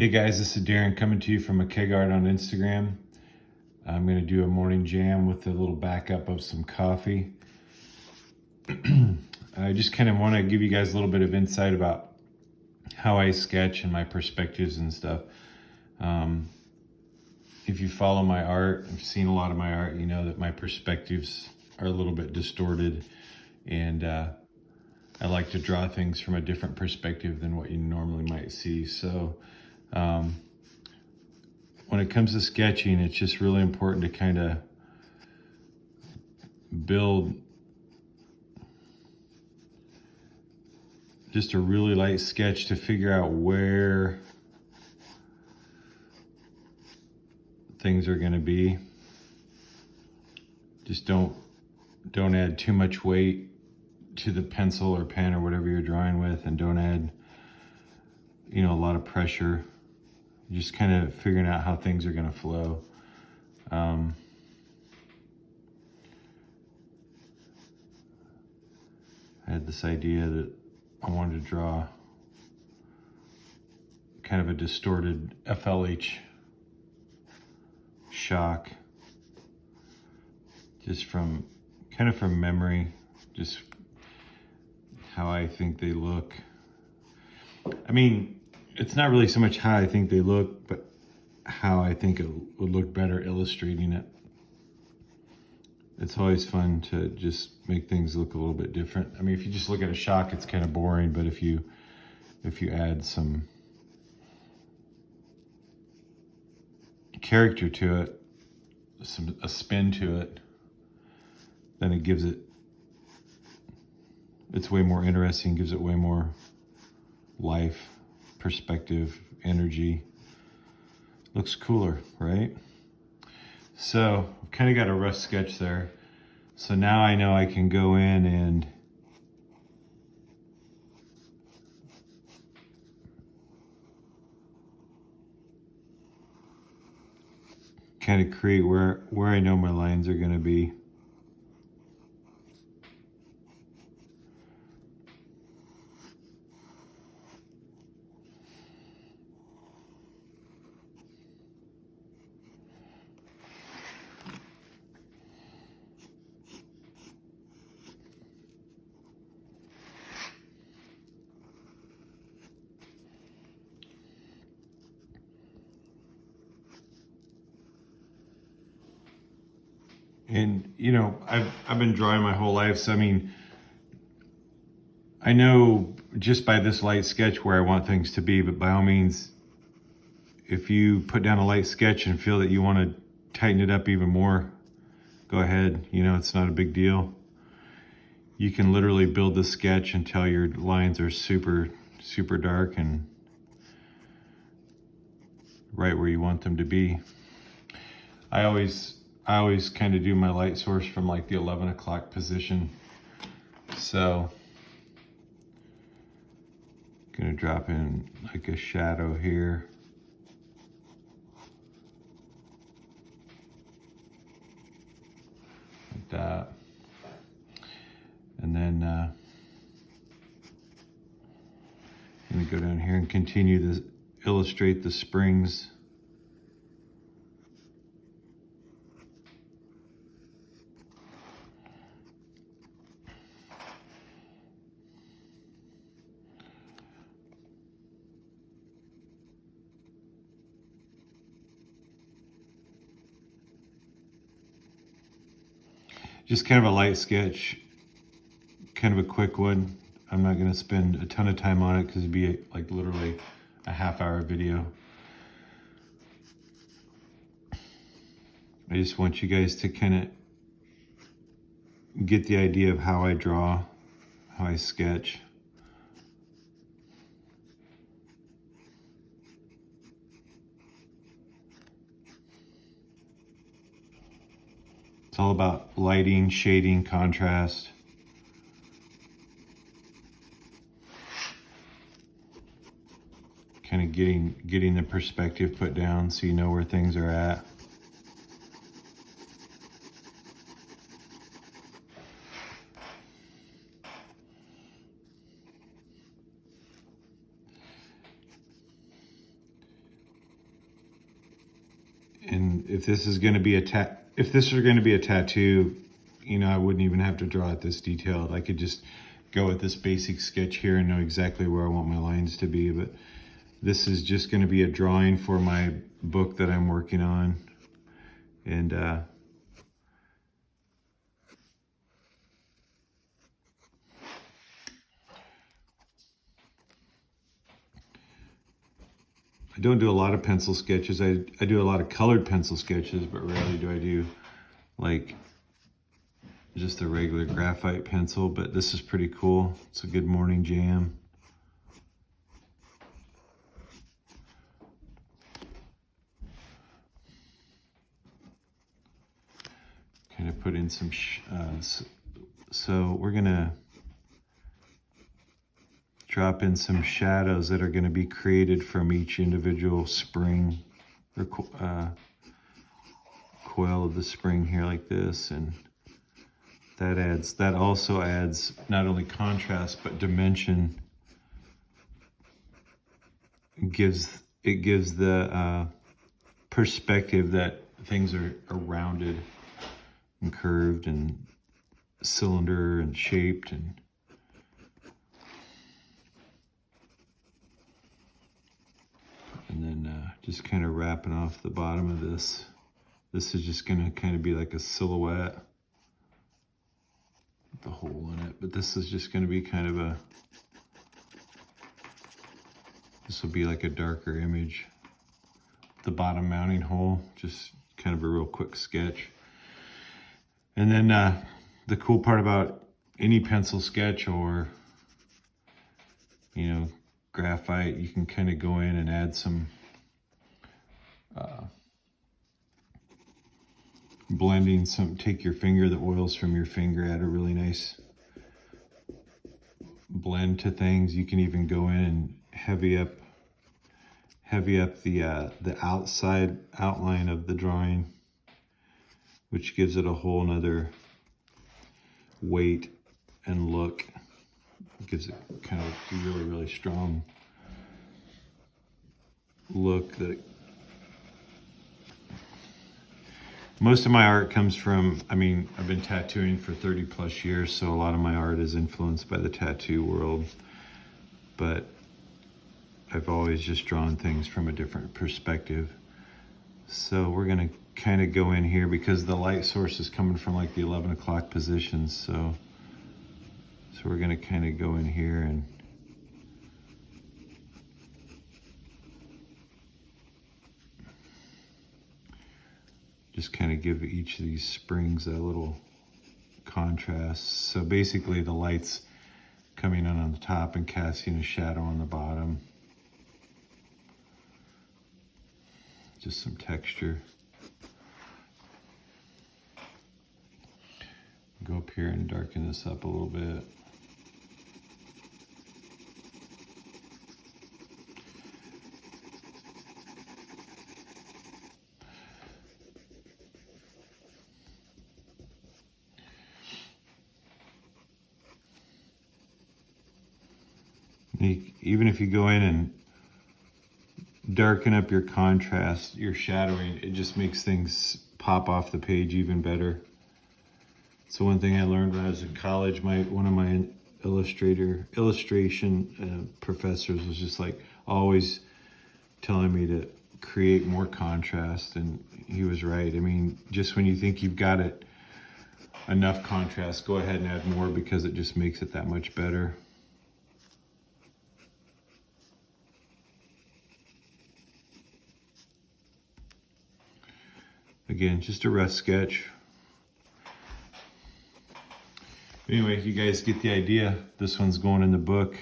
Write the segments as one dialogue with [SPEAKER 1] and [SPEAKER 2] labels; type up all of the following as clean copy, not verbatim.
[SPEAKER 1] Hey guys, this is Darren coming to you from McKeag Art on Instagram. I'm going to do a morning jam with a little backup of some coffee. I just kind of want to give you guys a little bit of insight about how I sketch and my perspectives and stuff. If you follow my art, I've seen a lot of my art, you know that my perspectives are a little bit distorted, and I like to draw things from a different perspective than what you normally might see. So when it comes to sketching, it's just really important to kind of build just a really light sketch to figure out where things are going to be. Just don't add too much weight to the pencil or pen or whatever you're drawing with, and don't add, you know, a lot of pressure. Just kind of figuring out how things are going to flow. I had this idea that I wanted to draw kind of a distorted FLH shock, just from memory, just how I think they look. I mean, it's not really so much how I think they look, but how I think it would look better illustrating it. It's always fun to just make things look a little bit different. I mean, if you just look at a shock, it's kind of boring, but if you add some character to it, a spin to it, then it gives it's way more interesting, gives it way more life, perspective, energy. Looks cooler, right? So I've kind of got a rough sketch there. So now I know I can go in and kind of create where I know my lines are going to be. And you know, I've been drawing my whole life, so I mean, I know just by this light sketch where I want things to be, but by all means, if you put down a light sketch and feel that you want to tighten it up even more, go ahead. You know, it's not a big deal. You can literally build the sketch until your lines are super, super dark and right where you want them to be. I always kind of do my light source from like the 11 o'clock position. So gonna drop in like a shadow here. Like that. And then I'm gonna go down here and continue to illustrate the springs. Just kind of a light sketch, kind of a quick one. I'm not going to spend a ton of time on it because it'd be like literally a half-hour video. I just want you guys to kind of get the idea of how I draw, how I sketch. It's all about lighting, shading, contrast. Kind of getting the perspective put down so you know where things are at. if this is going to be if this is going to be a tattoo, you know, I wouldn't even have to draw it this detailed. I could just go with this basic sketch here and know exactly where I want my lines to be. But this is just going to be a drawing for my book that I'm working on. And I don't do a lot of pencil sketches. I do a lot of colored pencil sketches, but rarely do I do like just a regular graphite pencil. But this is pretty cool. It's a good morning jam. Kind of put in some, so we're gonna drop in some shadows that are going to be created from each individual spring or coil of the spring here like this. And that also adds not only contrast but dimension. It gives the perspective that things are rounded and curved and cylinder and shaped. And then just kind of wrapping off the bottom of this. This is just going to kind of be like a silhouette with the hole in it. But this is just going to be kind of this will be like a darker image. The bottom mounting hole, just kind of a real quick sketch. And then the cool part about any pencil sketch or, you know, graphite, you can kind of go in and add some blending, take your finger, the oils from your finger, add a really nice blend to things. You can even go in and heavy up the outside outline of the drawing, which gives it a whole nother weight and look. It gives it kind of a really, really strong look. That most of my art comes from, I mean, I've been tattooing for 30 plus years, so a lot of my art is influenced by the tattoo world, but I've always just drawn things from a different perspective. So we're gonna kind of go in here because the light source is coming from like the 11 o'clock position, so we're gonna kind of go in here and just kind of give each of these springs a little contrast. So basically the light's coming in on the top and casting a shadow on the bottom. Just some texture. Go up here and darken this up a little bit. Even if you go in and darken up your contrast, your shadowing, it just makes things pop off the page even better. So one thing I learned when I was in college, one of my illustration professors was just like always telling me to create more contrast, and he was right. I mean, just when you think you've got it enough contrast, go ahead and add more because it just makes it that much better. Again, just a rough sketch. Anyway, you guys get the idea. This one's going in the book.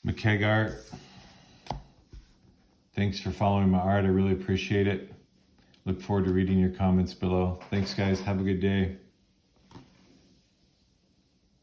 [SPEAKER 1] McKeag Art. Thanks for following my art. I really appreciate it. Look forward to reading your comments below. Thanks, guys. Have a good day.